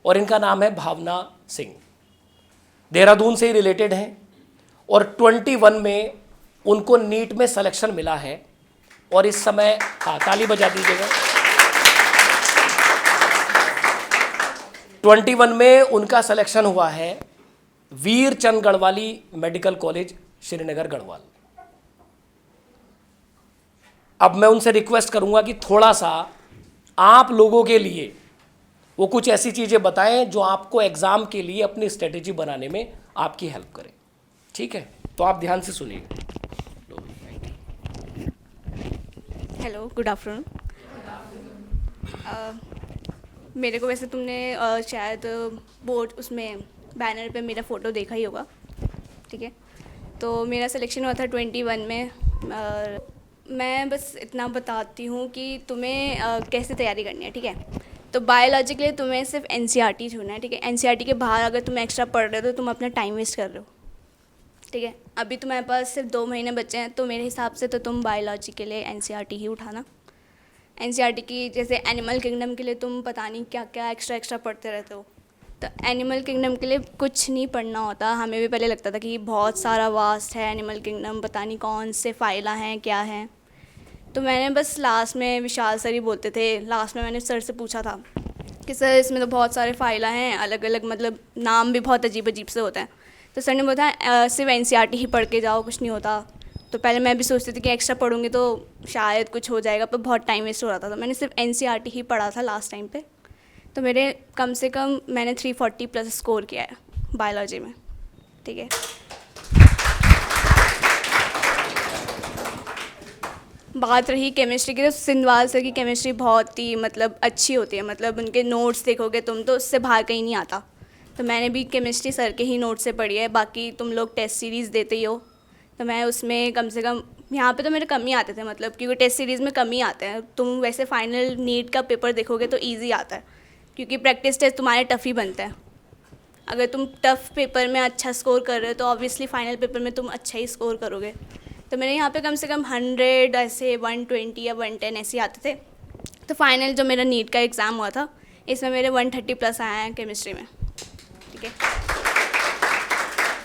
और इनका नाम है भावना सिंह, देहरादून से ही रिलेटेड हैं और 21 में उनको नीट में सिलेक्शन मिला है और इस समय, हाँ ताली बजा दीजिएगा, 21 में उनका सिलेक्शन हुआ है वीर चंद गढ़वाली मेडिकल कॉलेज श्रीनगर गढ़वाल। अब मैं उनसे रिक्वेस्ट करूंगा कि थोड़ा सा आप लोगों के लिए वो कुछ ऐसी चीज़ें बताएं जो आपको एग्ज़ाम के लिए अपनी स्ट्रेटेजी बनाने में आपकी हेल्प करें। ठीक है, तो आप ध्यान से सुनिए। Hello, good afternoon. मेरे को वैसे तुमने शायद बोर्ड उसमें बैनर पे मेरा फ़ोटो देखा ही होगा, ठीक है। तो मेरा सिलेक्शन हुआ था 21 में। मैं बस इतना बताती हूँ कि तुम्हें कैसे तैयारी करनी है, ठीक है। तो बायोलॉजी के लिए तुम्हें सिर्फ एनसीईआरटी चुनना है, ठीक है। एनसीईआरटी के बाहर अगर तुम एक्स्ट्रा पढ़ रहे हो तो तुम अपना टाइम वेस्ट कर रहे हो, ठीक है। अभी तुम्हारे पास सिर्फ 2 महीने बचे हैं, तो मेरे हिसाब से तो तुम बायोलॉजी के लिए एनसीईआरटी ही उठाना। एनसीईआरटी की जैसे एनिमल किंगडम के लिए तुम पता नहीं क्या क्या एक्स्ट्रा पढ़ते रहते हो। तो एनिमल किंगडम के लिए कुछ नहीं पढ़ना होता। हमें भी पहले लगता था कि बहुत सारा वास्ट है एनिमल किंगडम, पता नहीं कौन से फाइला हैं क्या हैं। तो मैंने बस लास्ट में, विशाल सर ही बोलते थे, लास्ट में मैंने सर से पूछा था कि सर इसमें तो बहुत सारे फाइला हैं, अलग अलग मतलब नाम भी बहुत अजीब अजीब से होते हैं। तो सर ने बोला सिर्फ एनसीईआरटी ही पढ़ के जाओ, कुछ नहीं होता। तो पहले मैं भी सोचती थी कि एक्स्ट्रा पढ़ूंगी तो शायद कुछ हो जाएगा, पर बहुत टाइम वेस्ट हो रहा था। तो मैंने सिर्फ एनसीईआरटी ही पढ़ा था लास्ट टाइम पे। तो मेरे कम से कम मैंने 340+ स्कोर किया है बायोलॉजी में, ठीक है। बात रही केमिस्ट्री की, तो सिंधवाल सर की केमिस्ट्री बहुत ही मतलब अच्छी होती है। मतलब उनके नोट्स देखोगे तुम तो उससे बाहर कहीं नहीं आता। तो मैंने भी केमिस्ट्री सर के ही नोट से पढ़ी है। बाकी तुम लोग टेस्ट सीरीज़ देते ही हो, तो मैं उसमें कम से कम यहाँ पे तो मेरे कम ही आते थे, मतलब क्योंकि टेस्ट सीरीज़ में कम ही आते हैं। तुम वैसे फाइनल नीट का पेपर देखोगे तो ईजी आता है, क्योंकि प्रैक्टिस टेस्ट तुम्हारे टफ़ ही बनते हैं। अगर तुम टफ़ पेपर में अच्छा स्कोर कर रहे हो तो ऑब्वियसली फाइनल पेपर में तुम अच्छा ही स्कोर करोगे। तो मेरे यहाँ पे कम से कम 100 ऐसे 120 या 110 ऐसे आते थे। तो फाइनल जो मेरा नीट का एग्ज़ाम हुआ था, इसमें मेरे 130+ आए हैं केमिस्ट्री में, ठीक है।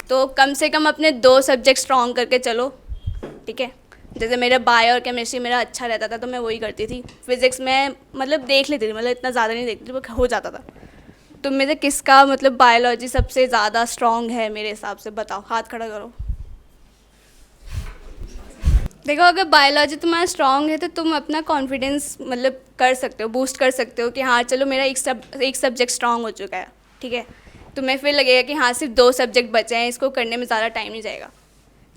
तो कम से कम अपने 2 सब्जेक्ट स्ट्रॉन्ग करके चलो, ठीक है। जैसे मेरा बायो और केमिस्ट्री मेरा अच्छा रहता था तो मैं वही करती थी। फिज़िक्स में मतलब देख लेती थी, मतलब इतना ज़्यादा नहीं देखती थी, वो हो जाता था। तुम में से किसका मतलब बायोलॉजी सबसे ज़्यादा स्ट्रॉन्ग है मेरे हिसाब से, बताओ, हाथ खड़ा करो। देखो, अगर बायोलॉजी तुम्हारा स्ट्रॉन्ग है तो तुम अपना कॉन्फिडेंस मतलब कर सकते हो, बूस्ट कर सकते हो कि हाँ चलो मेरा एक सब्जेक्ट स्ट्रॉन्ग हो चुका है, ठीक है। तुम्हें फिर लगेगा कि हाँ सिर्फ 2 सब्जेक्ट बचे हैं, इसको करने में ज़्यादा टाइम नहीं जाएगा।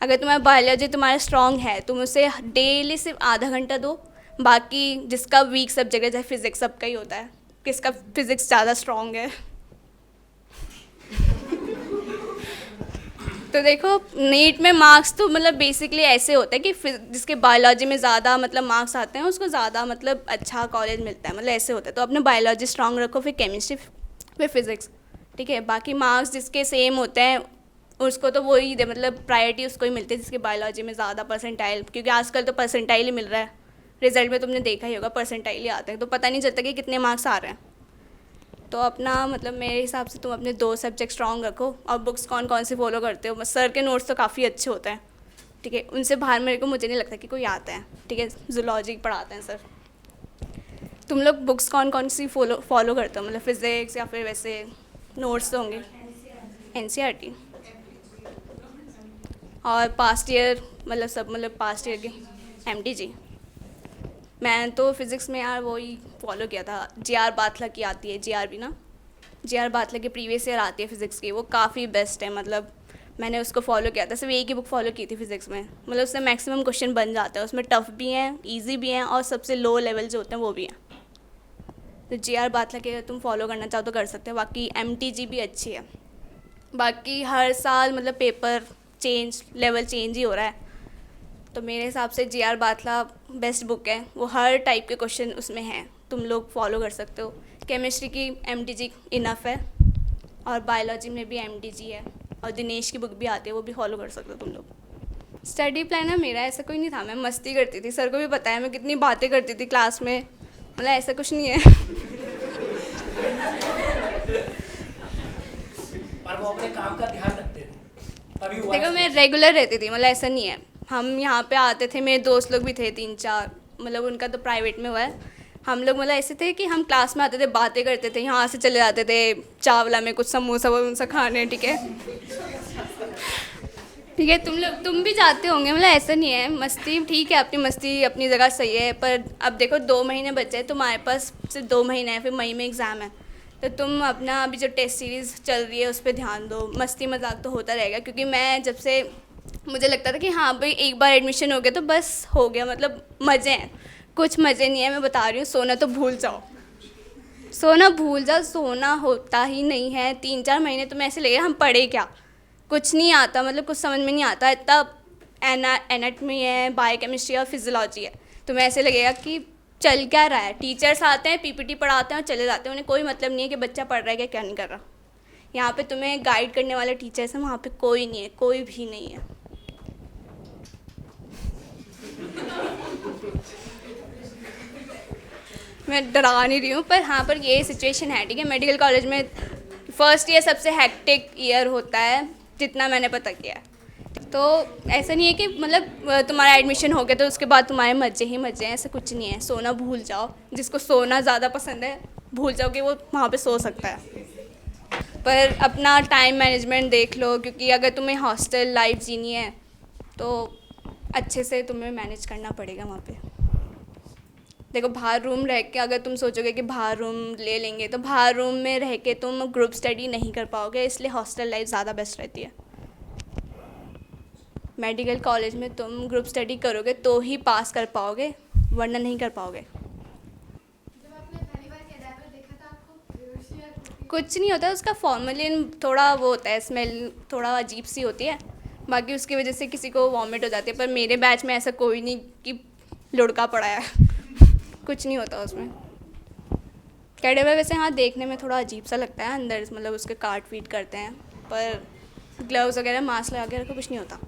अगर तुम्हारा बायोलॉजी तुम्हारा स्ट्रॉन्ग है, तुम उसे डेली सिर्फ आधा घंटा दो। बाकी जिसका वीक सब्जेक्ट है, जैसे फिज़िक्स सबका ही होता है, किसका फिज़िक्स ज़्यादा स्ट्रॉन्ग है। तो देखो, नीट में मार्क्स तो मतलब बेसिकली ऐसे होता है कि जिसके बायोलॉजी में ज़्यादा मतलब मार्क्स आते हैं उसको ज़्यादा मतलब अच्छा कॉलेज मिलता है, मतलब ऐसे होता है। तो अपने बायोलॉजी स्ट्रॉन्ग रखो, फिर केमिस्ट्री, फिर फिज़िक्स, ठीक है। बाकी मार्क्स जिसके सेम होते हैं उसको तो वही दे, मतलब प्रायोरिटी उसको ही मिलती है जिसके बायोलॉजी में ज़्यादा परसेंटाइल, क्योंकि आजकल तो परसेंटाइल ही मिल रहा है। रिजल्ट में तुमने देखा ही होगा परसेंटाइल ही आते हैं, तो पता नहीं चलता कि कितने मार्क्स आ रहे हैं। तो अपना मतलब मेरे हिसाब से तुम अपने 2 सब्जेक्ट स्ट्रॉन्ग रखो। और बुक्स कौन कौन सी फॉलो करते हो? सर के नोट्स तो काफ़ी अच्छे होते हैं, ठीक है। उनसे बाहर मेरे को मुझे नहीं लगता कि कोई आता है, ठीक है। जूलॉजी पढ़ाते हैं सर। तुम लोग बुक्स कौन कौन सी फॉलो करते हो, मतलब फिज़िक्स या फिर वैसे नोट्स तो होंगे एनसीईआरटी और पास्ट ईयर, मतलब सब मतलब पास्ट ईयर के एमटीजी। मैं तो फिज़िक्स में यार वही फॉलो किया था, जीआर बाथला की आती है, जीआरबी ना, जीआर बाथला की प्रीवियस ईयर आती है फिज़िक्स की, वो काफ़ी बेस्ट है। मतलब मैंने उसको फॉलो किया था, सिर्फ एक ही बुक फॉलो की थी फिज़िक्स में, मतलब उससे मैक्सिमम क्वेश्चन बन जाते हैं। उसमें टफ़ भी हैं, ईजी भी हैं, और सबसे लो लेवल जो होते हैं वो भी हैं। तो जीआर बाथला के अगर तुम फॉलो करना चाहो तो कर सकते हो। बाकी एमटीजी भी अच्छी है। बाकी हर साल मतलब पेपर चेंज, लेवल चेंज ही हो रहा है। तो मेरे हिसाब से जीआर बाथला बेस्ट बुक है, वो हर टाइप के क्वेश्चन उसमें हैं, तुम लोग फॉलो कर सकते हो। केमिस्ट्री की एमटीजी इनफ है, और बायोलॉजी में भी एमटीजी है, और दिनेश की बुक भी आती है, वो भी फॉलो कर सकते हो तुम लोग। स्टडी प्लान है मेरा ऐसा कोई नहीं था, मैं मस्ती करती थी, सर को भी पता है मैं कितनी बातें करती थी क्लास में, मतलब ऐसा कुछ नहीं है। वो अपने काम का ध्यान रखते थे, अभी हुआ देखो है मैं रेगुलर रहती थी, मतलब ऐसा नहीं है। हम यहाँ पे आते थे, मेरे दोस्त लोग भी थे 3-4, मतलब उनका तो प्राइवेट में हुआ है। हम लोग मतलब ऐसे थे कि हम क्लास में आते थे, बातें करते थे, यहाँ से चले जाते थे चावला में कुछ समोसा वमोसा खाने, ठीक है। ठीक है, तुम भी जाते होंगे, मतलब ऐसा नहीं है। मस्ती ठीक है, अपनी मस्ती अपनी जगह सही है, पर अब देखो 2 महीने बचे हैं तुम्हारे पास, सिर्फ 2 महीने हैं, फिर मई में एग्ज़ाम है। तो तुम अपना अभी जो टेस्ट सीरीज़ चल रही है उस पर ध्यान दो। मस्ती मजाक तो होता रहेगा, क्योंकि मैं जब से मुझे लगता था कि हाँ भाई एक बार एडमिशन हो गया तो बस हो गया, मतलब मज़े हैं, कुछ मज़े नहीं है। मैं बता रही हूँ, सोना तो भूल जाओ, सोना भूल जाओ, सोना होता ही नहीं है। 3-4 महीने तुम्हें ऐसे लगे हम पढ़े क्या, कुछ नहीं आता, मतलब कुछ समझ में नहीं आता। इतना एनाटमी है, बायोकेमिस्ट्री और फिजियोलॉजी है, तुम्हें ऐसे लगेगा कि चल क्या रहा है। टीचर्स आते हैं, पीपीटी पढ़ाते हैं और चले जाते हैं, उन्हें कोई मतलब नहीं है कि बच्चा पढ़ रहा है क्या नहीं कर रहा। यहाँ पे तुम्हें गाइड करने वाले टीचर्स हैं, वहाँ पे कोई नहीं है, कोई भी नहीं है। मैं डरा नहीं रही हूँ, पर हाँ, पर ये सिचुएशन है, ठीक है। मेडिकल कॉलेज में फर्स्ट ईयर सबसे हैक्टिक ईयर होता है, जितना मैंने पता किया है। तो ऐसा नहीं है कि मतलब तुम्हारा एडमिशन हो गया तो उसके बाद तुम्हारे मज़े ही मज़े हैं, ऐसा कुछ नहीं है। सोना भूल जाओ, जिसको सोना ज़्यादा पसंद है भूल जाओ कि वो वहाँ पे सो सकता है। पर अपना टाइम मैनेजमेंट देख लो, क्योंकि अगर तुम्हें हॉस्टल लाइफ जीनी है तो अच्छे से तुम्हें मैनेज करना पड़ेगा वहाँ पे। देखो बाहर रूम रह के अगर तुम सोचोगे कि बाहर रूम ले लेंगे तो बाहर रूम में रह के तुम ग्रुप स्टडी नहीं कर पाओगे, इसलिए हॉस्टल लाइफ ज़्यादा बेस्ट रहती है। मेडिकल कॉलेज में तुम ग्रुप स्टडी करोगे तो ही पास कर पाओगे, वरना नहीं कर पाओगे। कुछ नहीं होता, उसका फॉर्मेलिन थोड़ा वो होता है, स्मेल थोड़ा अजीब सी होती है, बाकी उसकी वजह से किसी को वॉमिट हो जाती है। पर मेरे बैच में ऐसा कोई नहीं कि लुढ़का पड़ा है कुछ नहीं होता उसमें। कैडेवर वैसे हाँ देखने में थोड़ा अजीब सा लगता है अंदर, मतलब उसके काट पीट करते हैं, पर ग्लव्स वगैरह मास्क लगा के रखो, कुछ नहीं होता।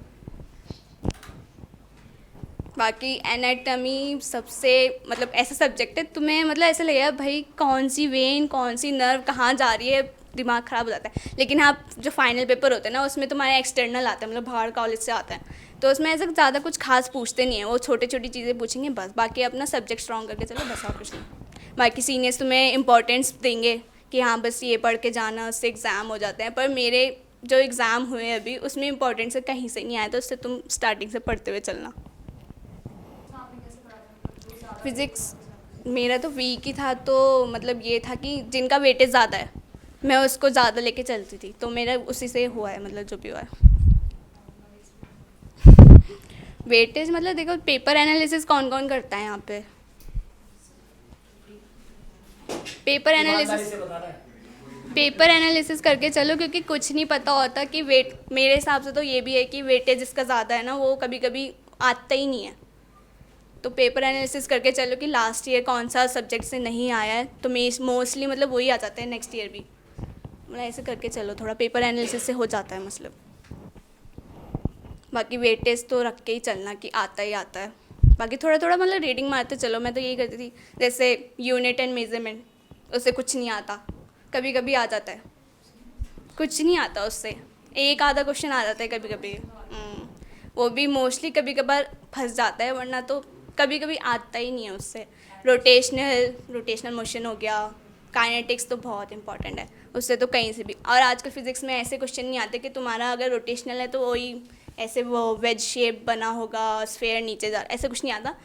बाकी एनाटमी सबसे मतलब ऐसा सब्जेक्ट है, तुम्हें मतलब ऐसा लगेगा भाई कौन सी वेन कौन सी नर्व कहाँ जा रही है, दिमाग ख़राब हो जाता है। लेकिन हाँ जो फाइनल पेपर होते हैं ना उसमें तुम्हारे एक्सटर्नल आते हैं, मतलब बाहर कॉलेज से आते हैं, तो उसमें ऐसा ज़्यादा कुछ खास पूछते नहीं है, वो छोटी छोटी चीज़ें पूछेंगे बस। बाकी अपना सब्जेक्ट स्ट्रॉन्ग करके चलो बस, और कुछ नहीं। बाकी सीनियर्स तुम्हें इंपॉर्टेंस देंगे कि हाँ बस ये पढ़ के जाना, उससे एग्ज़ाम हो जाते हैं। पर मेरे जो एग्ज़ाम हुए अभी उसमें इंपॉर्टेंस कहीं से नहीं आया, तो उससे तुम स्टार्टिंग से पढ़ते हुए चलना। फिज़िक्स मेरा तो वीक ही था, तो मतलब ये था कि जिनका वेटेज ज़्यादा है मैं उसको ज़्यादा लेके चलती थी, तो मेरा उसी से हुआ है, मतलब जो भी हुआ है। वेटेज मतलब देखो पेपर एनालिसिस कौन कौन करता है यहाँ पे, पेपर एनालिसिस पेपर एनालिसिस करके चलो, क्योंकि कुछ नहीं पता होता कि वेट, मेरे हिसाब से तो ये भी है कि वेटेज जिसका ज़्यादा है ना वो कभी कभी आता ही नहीं है। तो पेपर एनालिसिस करके चलो कि लास्ट ईयर कौन सा सब्जेक्ट से नहीं आया है, तो मोस्टली मतलब वही आ जाते हैं नेक्स्ट ईयर भी, मतलब ऐसे करके चलो, थोड़ा पेपर एनालिसिस से हो जाता है मतलब। बाकी वेटेज तो रख के ही चलना कि आता ही आता है। बाकी थोड़ा थोड़ा मतलब रीडिंग मारते चलो, मैं तो यही करती थी। जैसे यूनिट एंड मेजरमेंट, उससे कुछ नहीं आता, कभी कभी आ जाता है, कुछ नहीं आता उससे, एक आधा क्वेश्चन आ जाता है कभी कभी, वो भी मोस्टली कभी कभार फंस जाता है, वरना तो कभी कभी आता ही नहीं है उससे। रोटेशनल मोशन हो गया, काइनेटिक्स तो बहुत इंपॉर्टेंट है, उससे तो कहीं से भी। और आजकल फिज़िक्स में ऐसे क्वेश्चन नहीं आते कि तुम्हारा अगर रोटेशनल है तो वही ऐसे वो वेज शेप बना होगा, स्फेयर नीचे जा, ऐसा कुछ नहीं आता।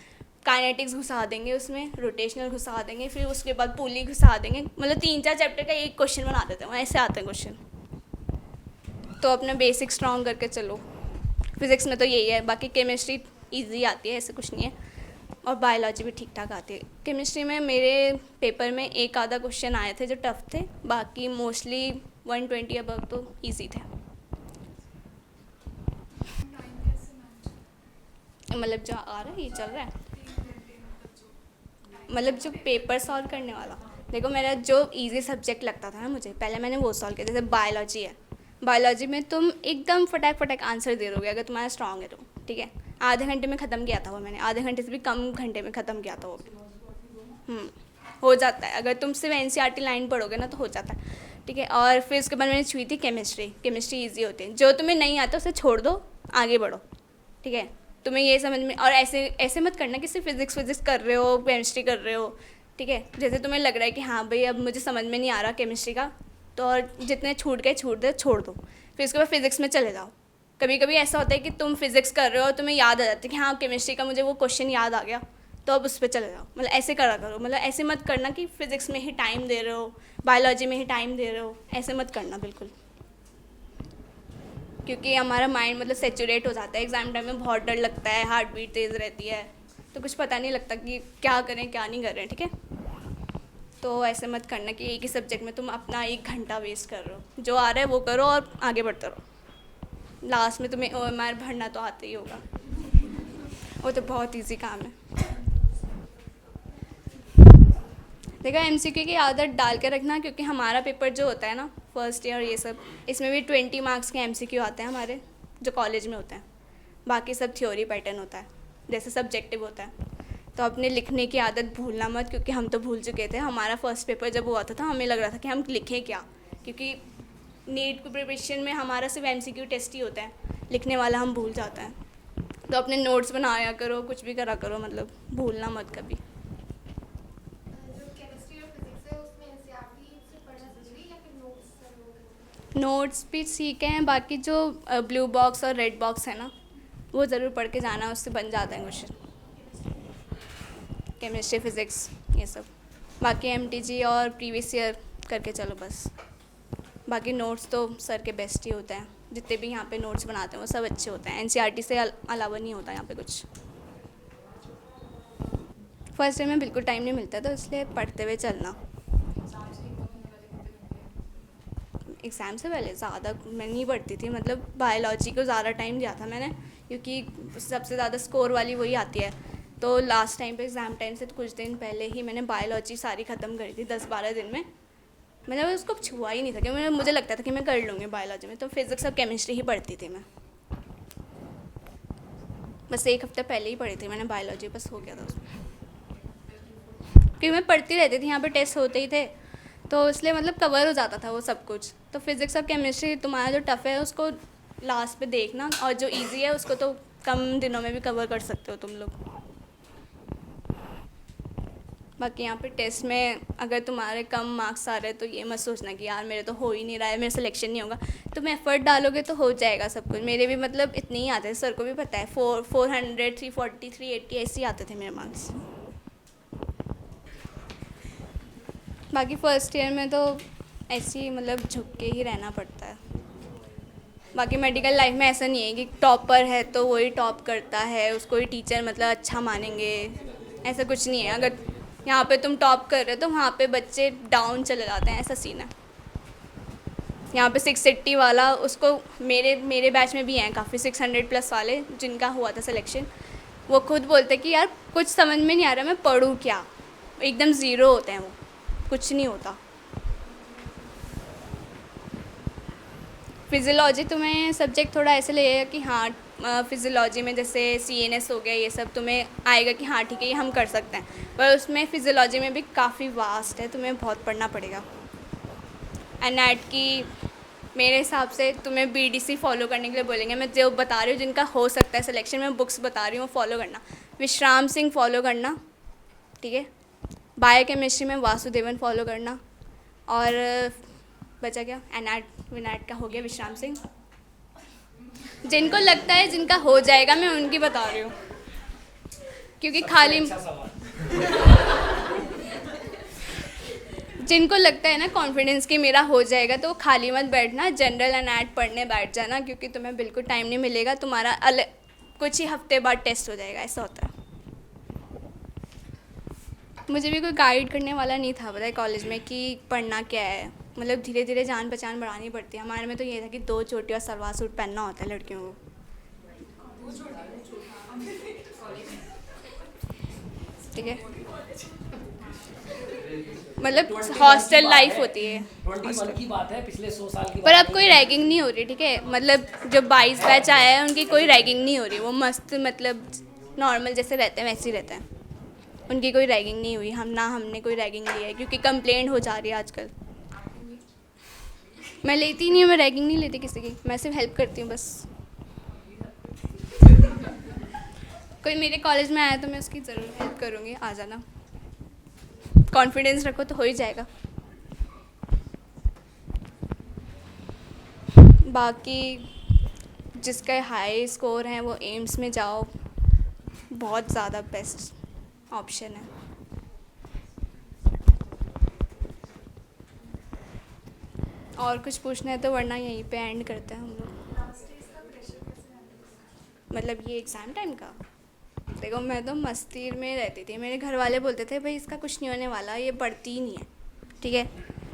काइनेटिक्स घुसा देंगे उसमें, रोटेशनल घुसा देंगे, फिर उसके बाद पुली घुसा देंगे, मतलब 3-4 चैप्टर का एक क्वेश्चन बना देते हैं, ऐसे आते हैं क्वेश्चन। तो अपना बेसिक स्ट्रॉन्ग करके चलो। फिज़िक्स में तो यही है, बाकी केमिस्ट्री ईजी आती है, ऐसे कुछ नहीं है, और बायोलॉजी भी ठीक ठाक आती है। केमिस्ट्री में मेरे पेपर में एक आधा क्वेश्चन आए थे जो टफ थे, बाकी मोस्टली 120 अबव तो ईजी थे। मतलब जो आ रहा है ये चल रहा है, मतलब जो पेपर सॉल्व करने वाला, देखो मेरा जो इजी सब्जेक्ट लगता था ना मुझे, पहले मैंने वो सॉल्व किया। जैसे बायोलॉजी है, बायोलॉजी में तुम एकदम फटाक फटाक आंसर दे दोगे अगर तुम्हारा स्ट्रांग है तो, ठीक है। आधे घंटे में ख़त्म किया था वो मैंने, आधे घंटे से भी कम घंटे में ख़त्म किया था वो भी। हो जाता है, अगर तुम सिर्फ NCERT लाइन पढ़ोगे ना तो हो जाता है। ठीक है। और फिर उसके बाद मैंने छुई थी केमिस्ट्री। केमिस्ट्री ईजी होती है, जो तुम्हें नहीं आता उसे छोड़ दो, आगे बढ़ो, ठीक है। तुम्हें ये समझ में, और ऐसे मत करना कि सिर्फ फिजिक्स कर रहे हो, केमिस्ट्री कर रहे हो, ठीक है। जैसे तुम्हें लग रहा है कि हाँ भाई अब मुझे समझ में नहीं आ रहा केमिस्ट्री का, तो और जितने छूट गए छोड़ दो, फिर उसके बाद फिज़िक्स में चले जाओ। कभी कभी ऐसा होता है कि तुम फिज़िक्स कर रहे हो और तुम्हें याद आ जाता है कि हाँ केमिस्ट्री का मुझे वो क्वेश्चन याद आ गया, तो अब उस पर चले जाओ। मतलब ऐसे करा करो, मतलब ऐसे मत करना कि फ़िज़िक्स में ही टाइम दे रहे हो, बायोलॉजी में ही टाइम दे रहे हो, ऐसे मत करना बिल्कुल, क्योंकि हमारा माइंड मतलब सेचुरेट हो जाता है। एग्ज़ाम टाइम में बहुत डर लगता है, हार्ट बीट तेज़ रहती है, तो कुछ पता नहीं लगता कि क्या करें क्या नहीं कर रहे हैं, ठीक है। तो ऐसे मत करना कि एक ही सब्जेक्ट में तुम अपना 1 घंटा वेस्ट कर रहे हो। जो आ रहा है वो करो और आगे बढ़ते रहो। लास्ट में तुम्हें OMR भरना तो आता ही होगा, वो तो बहुत ईजी काम है। देखो MCQ की आदत डाल के रखना, क्योंकि हमारा पेपर जो होता है ना फर्स्ट ईयर ये सब, इसमें भी 20 मार्क्स के MCQ आते हैं हमारे, जो कॉलेज में होते हैं। बाकी सब थ्योरी पैटर्न होता है, जैसे सब्जेक्टिव होता है। तो अपने लिखने की आदत भूलना मत, क्योंकि हम तो भूल चुके थे। हमारा फर्स्ट पेपर जब हुआ था हमें लग रहा था कि हम लिखें क्या, क्योंकि नीट की प्रिपरेशन में हमारा सिर्फ MCQ टेस्ट ही होता है, लिखने वाला हम भूल जाते हैं। तो अपने नोट्स बनाया करो, कुछ भी करा करो, मतलब भूलना मत कभी। नोट्स भी सीखे हैं, बाकी जो ब्लू बॉक्स और रेड बॉक्स है ना, वो ज़रूर पढ़ के जाना, उससे बन जाता है क्वेश्चन। केमिस्ट्री फिज़िक्स ये सब, बाकी MTG और प्रीवियस ईयर करके चलो बस। बाकी नोट्स तो सर के बेस्ट ही होते हैं, जितने भी यहाँ पे नोट्स बनाते हैं वो सब अच्छे होते हैं। NCERT से अलावा नहीं होता यहाँ पे कुछ। फर्स्ट ईयर में बिल्कुल टाइम नहीं मिलता, तो इसलिए पढ़ते हुए चलना। एग्ज़ाम से पहले ज़्यादा मैं नहीं पढ़ती थी, मतलब बायोलॉजी को ज़्यादा टाइम दिया था मैंने, क्योंकि सबसे ज़्यादा स्कोर वाली वही आती है। तो लास्ट टाइम पे एग्ज़ाम टाइम से कुछ दिन पहले ही मैंने बायोलॉजी सारी ख़त्म करी थी 10-12 दिन में। मैंने उसको छुआ ही नहीं था, क्योंकि मुझे लगता था कि मैं कर लूँगी बायोलॉजी में। तो फिज़िक्स और केमिस्ट्री ही पढ़ती थी मैं, बस 1 हफ्ते पहले ही पढ़ी थी मैंने बायोलॉजी, बस हो गया था उसमें। क्योंकि मैं पढ़ती रहती थी, यहाँ पे टेस्ट होते ही थे, तो इसलिए मतलब कवर हो जाता था वो सब कुछ। तो फिज़िक्स और केमिस्ट्री तुम्हारा जो टफ़ है उसको लास्ट पे देखना, और जो इजी है उसको तो कम दिनों में भी कवर कर सकते हो तुम लोग। बाकी यहाँ पे टेस्ट में अगर तुम्हारे कम मार्क्स आ रहे हैं तो ये मत सोचना कि यार मेरे तो हो ही नहीं रहा है, मेरा सिलेक्शन नहीं होगा। तुम एफ़र्ट डालोगे तो हो जाएगा सब कुछ। मेरे भी मतलब इतने ही आते थे, सर को भी पता है, 400, 340, 380 ऐसे ही आते थे मेरे मार्क्स। बाकी फ़र्स्ट ईयर में तो ऐसे ही मतलब झुक के ही रहना पड़ता है। बाकी मेडिकल लाइफ में ऐसा नहीं है कि टॉपर है तो वही टॉप करता है, उसको ही टीचर मतलब अच्छा मानेंगे, ऐसा कुछ नहीं है। अगर यहाँ पे तुम टॉप कर रहे हो तो वहाँ पे बच्चे डाउन चले जाते हैं, ऐसा सीन है। यहाँ पे 680 वाला, उसको मेरे बैच में भी हैं काफ़ी 600+ वाले जिनका हुआ था सिलेक्शन। वो खुद बोलते कि यार कुछ समझ में नहीं आ रहा, मैं पढ़ूँ क्या, एकदम ज़ीरो होते हैं वो, कुछ नहीं होता। फिज़ियोलॉजी तुम्हें सब्जेक्ट थोड़ा ऐसे लगेगा कि हाँ फिज़ियोलॉजी में जैसे CNS हो गया, ये सब तुम्हें आएगा कि हाँ ठीक है ये हम कर सकते हैं, पर उसमें फिज़ियोलॉजी में भी काफ़ी वास्ट है, तुम्हें बहुत पढ़ना पड़ेगा। एनएट की मेरे हिसाब से तुम्हें BDC फॉलो करने के लिए बोलेंगे। मैं जो बता रही हूँ जिनका हो सकता है सिलेक्शन, में बुक्स बता रही हूँ, फॉलो करना। विश्राम सिंह फॉलो करना, ठीक है। बायोकेमिस्ट्री में वासुदेवन फॉलो करना, और बचा क्या, एनएट विनैट का हो गया विश्राम सिंह। जिनको लगता है जिनका हो जाएगा मैं उनकी बता रही हूँ, क्योंकि खाली जिनको लगता है ना कॉन्फिडेंस कि मेरा हो जाएगा, तो खाली मत बैठना, जनरल एनएट पढ़ने बैठ जाना, क्योंकि तुम्हें बिल्कुल टाइम नहीं मिलेगा। तुम्हारा कुछ ही हफ्ते बाद टेस्ट हो जाएगा, ऐसा होता है। मुझे भी कोई गाइड करने वाला नहीं था, पता है, कॉलेज में कि पढ़ना क्या है। मतलब धीरे धीरे जान पहचान बढ़ानी पड़ती है। हमारे में तो ये था कि 2 चोटी और सलवार सूट पहनना होता है लड़कियों को। ठीक है, मतलब हॉस्टल लाइफ होती है। 21 की बात है, पिछले 100 साल की पर बात अब कोई रैगिंग नहीं हो रही, ठीक है। मतलब जो 22 बैच आया है उनकी कोई रैगिंग नहीं हो रही, वो मस्त मतलब नॉर्मल जैसे रहते हैं वैसे ही रहते हैं। उनकी कोई रैगिंग नहीं हुई, हमने कोई रैगिंग ली है, क्योंकि कंप्लेंट हो जा रही है आजकल। मैं लेती नहीं हूँ, मैं रैगिंग नहीं लेती किसी की, मैं सिर्फ हेल्प करती हूँ बस। कोई मेरे कॉलेज में आया तो मैं उसकी ज़रूर हेल्प करूँगी, आ जाना। कॉन्फिडेंस रखो तो हो ही जाएगा। बाकी जिसका हाई स्कोर है वो एम्स में जाओ, बहुत ज़्यादा बेस्ट ऑप्शन है। और कुछ पूछना है तो वरना यहीं पे एंड करते हैं हम लोग। मतलब ये एग्ज़ाम टाइम का, देखो मैं तो मस्ती में रहती थी, मेरे घर वाले बोलते थे भाई इसका कुछ नहीं होने वाला, ये पढ़ती ही नहीं है, ठीक है।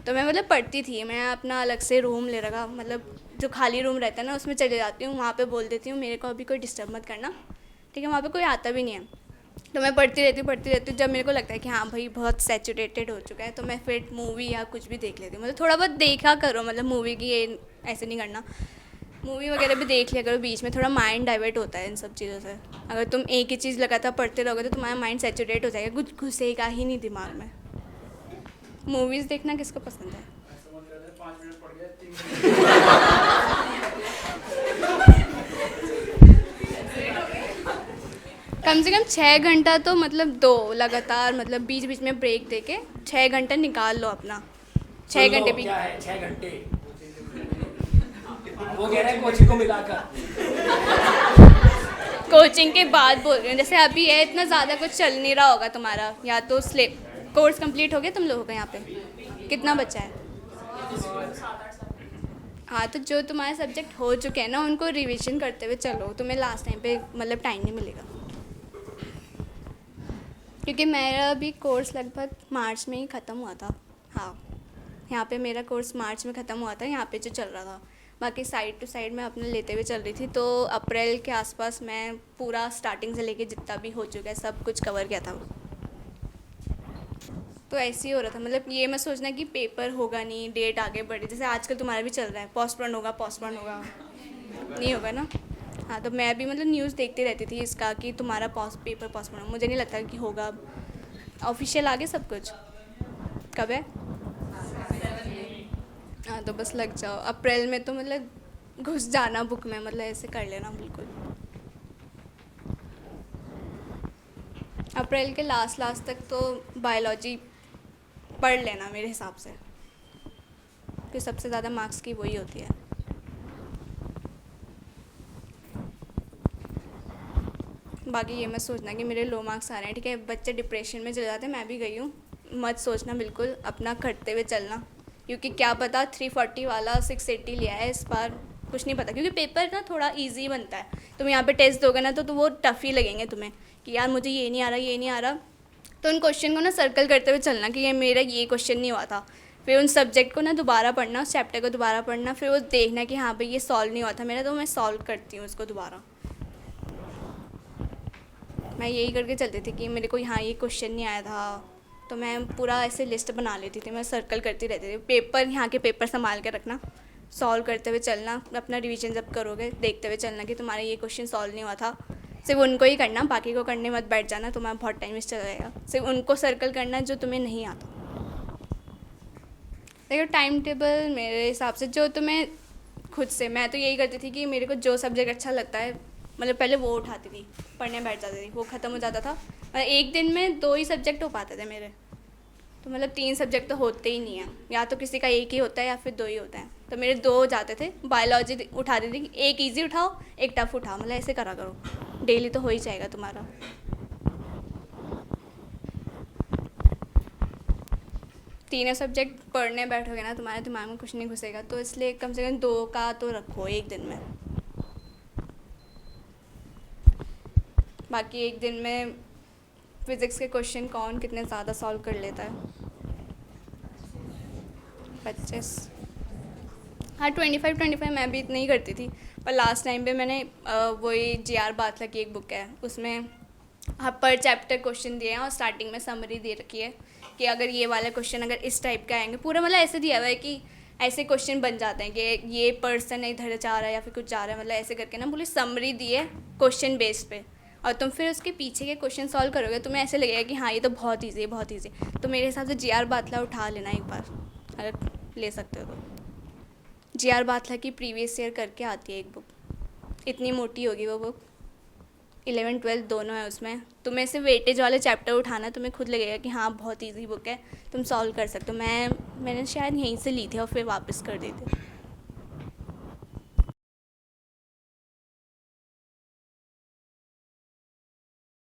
तो मैं मतलब पढ़ती थी, मैं अपना अलग से रूम ले रखा, मतलब जो खाली रूम रहता है ना उसमें चले जाती हूँ, वहाँ पे बोल देती हूँ मेरे को अभी कोई डिस्टर्ब मत करना, ठीक है। वहाँ पे कोई आता भी नहीं है, तो मैं पढ़ती रहती हूँ। जब मेरे को लगता है कि हाँ भाई बहुत सैचुरेटेड हो चुका है तो मैं फिर मूवी या कुछ भी देख लेती हूँ। मतलब थोड़ा बहुत देखा करो, मतलब मूवी की ये ऐसे नहीं करना, मूवी वगैरह भी देख लिया करो बीच में, थोड़ा माइंड डाइवर्ट होता है इन सब चीज़ों से। अगर तुम एक ही चीज़ लगातार पढ़ते रहोगे तो तुम्हारा माइंड सैचुरेट हो जाएगा, कुछ घुसेगा ही नहीं दिमाग में। मूवीज़ देखना किसको पसंद है? कम से कम 6 घंटा तो मतलब दो लगातार, मतलब बीच बीच में ब्रेक दे के 6 घंटा निकाल लो अपना। 6 घंटे भी क्या है 6 घंटे? वो कह रहे हैं कोचिंग को मिलाकर। कोचिंग के बाद बोल रही हूँ, जैसे अभी है इतना ज़्यादा कुछ चल नहीं रहा होगा तुम्हारा, या तो स्लेब कोर्स कंप्लीट हो गया तुम लोगों का, यहाँ पे कितना बचा है? हाँ, तो जो तुम्हारे सब्जेक्ट हो चुके हैं ना उनको रिवीजन करते हुए चलो, तुम्हें लास्ट टाइम पे मतलब टाइम नहीं मिलेगा। क्योंकि मेरा भी कोर्स लगभग मार्च में ही ख़त्म हुआ था। हाँ, यहाँ पे मेरा कोर्स मार्च में ख़त्म हुआ था, यहाँ पे जो चल रहा था। बाकी साइड टू साइड मैं अपने लेते हुए चल रही थी, तो अप्रैल के आसपास मैं पूरा स्टार्टिंग से लेके जितना भी हो चुका है सब कुछ कवर किया था। तो ऐसे ही हो रहा था, मतलब ये मैं सोचना कि पेपर होगा नहीं, डेट आगे बढ़ी, जैसे आजकल तुम्हारा भी चल रहा है पोस्टपोन होगा, नहीं होगा ना। हाँ, तो मैं भी मतलब न्यूज़ देखती रहती थी इसका कि तुम्हारा पेपर पोस्टपोन होगा, मुझे नहीं लगता कि होगा। ऑफिशियल आगे सब कुछ कब है? हाँ, तो बस लग जाओ अप्रैल में, तो मतलब घुस जाना बुक में, मतलब ऐसे कर लेना बिल्कुल। अप्रैल के लास्ट तक तो बायोलॉजी पढ़ लेना मेरे हिसाब से, क्योंकि सबसे ज़्यादा मार्क्स की वही होती है। बाकी ये मत सोचना कि मेरे लो मार्क्स आ रहे हैं, ठीक है। बच्चे डिप्रेशन में चले जाते हैं, मैं भी गई हूँ, मत सोचना बिल्कुल, अपना करते हुए चलना। क्योंकि क्या पता 340 वाला 680 लिया है इस बार, कुछ नहीं पता। क्योंकि पेपर ना थोड़ा इजी बनता है, तुम यहाँ पे टेस्ट दोगे ना तो वो टफ़ ही लगेंगे तुम्हें कि यार मुझे ये नहीं आ रहा। तो उन क्वेश्चन को ना सर्कल करते हुए चलना कि ये मेरा ये क्वेश्चन नहीं हुआ था। फिर उन सब्जेक्ट को ना दोबारा पढ़ना, उस चैप्टर को दोबारा पढ़ना, फिर वो देखना कि हाँ भाई ये सॉल्व नहीं हुआ था मेरा, तो मैं सॉल्व करती हूँ उसको दोबारा। मैं यही करके चलती थी कि मेरे को यहाँ ये क्वेश्चन नहीं आया था, तो मैं पूरा ऐसे लिस्ट बना लेती थी, मैं सर्कल करती रहती थी। पेपर, यहाँ के पेपर संभाल के रखना, सॉल्व करते हुए चलना, अपना रिवीजन जब करोगे देखते हुए चलना कि तुम्हारा ये क्वेश्चन सॉल्व नहीं हुआ था, सिर्फ उनको ही करना, बाकी को करने मत बैठ जाना, तुम्हारा बहुत टाइम वेस्ट चला जाएगा। सिर्फ उनको सर्कल करना जो तुम्हें नहीं आता। देखो टाइम टेबल मेरे हिसाब से जो तुम्हें खुद से, मैं तो यही करती थी कि मेरे को जो सब्जेक्ट अच्छा लगता है, मतलब पहले वो उठाती थी, पढ़ने बैठ जाती थी, वो ख़त्म हो जाता था। मतलब एक दिन में 2 ही सब्जेक्ट हो पाते थे मेरे, तो मतलब 3 सब्जेक्ट तो होते ही नहीं है, या तो किसी का एक ही होता है या फिर 2 ही होता है। तो मेरे 2 हो जाते थे। बायोलॉजी उठाती थी, एक ईजी उठाओ एक टफ उठाओ, मतलब ऐसे करा करो, डेली तो हो ही जाएगा तुम्हारा। तीनों सब्जेक्ट पढ़ने बैठोगे ना तुम्हारे दिमाग में कुछ नहीं घुसेगा, तो इसलिए कम से कम 2 का तो रखो एक दिन में। बाकी एक दिन में फिज़िक्स के क्वेश्चन कौन कितने ज़्यादा सॉल्व कर लेता है? 25। हाँ, 25 मैं भी इतना ही करती थी, पर लास्ट टाइम पे मैंने वही JR बाथला की एक बुक है, उसमें पर चैप्टर क्वेश्चन दिए हैं और स्टार्टिंग में समरी दे रखी है कि अगर ये वाला क्वेश्चन अगर इस टाइप का आएंगे, पूरा मतलब ऐसे दिया हुआ है कि ऐसे क्वेश्चन बन जाते हैं कि ये पर्सन इधर जा रहा है या फिर कुछ जा रहा है, मतलब ऐसे करके ना पूरी समरी दी है क्वेश्चन बेस पे, और तुम फिर उसके पीछे के क्वेश्चन सॉल्व करोगे, तुम्हें ऐसे लगेगा कि हाँ ये तो बहुत ईजी है, बहुत ईजी। तो मेरे हिसाब से JR बाथला उठा लेना एक बार, अगर ले सकते हो तो। जी.आर. बाथला की प्रीवियस ईयर करके आती है एक बुक, इतनी मोटी होगी वो बुक, 11-12 दोनों है उसमें। तुम्हें से वेटेज वाले चैप्टर उठाना, तुम्हें खुद लगेगा कि हाँ बहुत इजी बुक है, तुम सॉल्व कर सकते हो। मैंने शायद यहीं से ली थी और फिर वापस कर दी थी।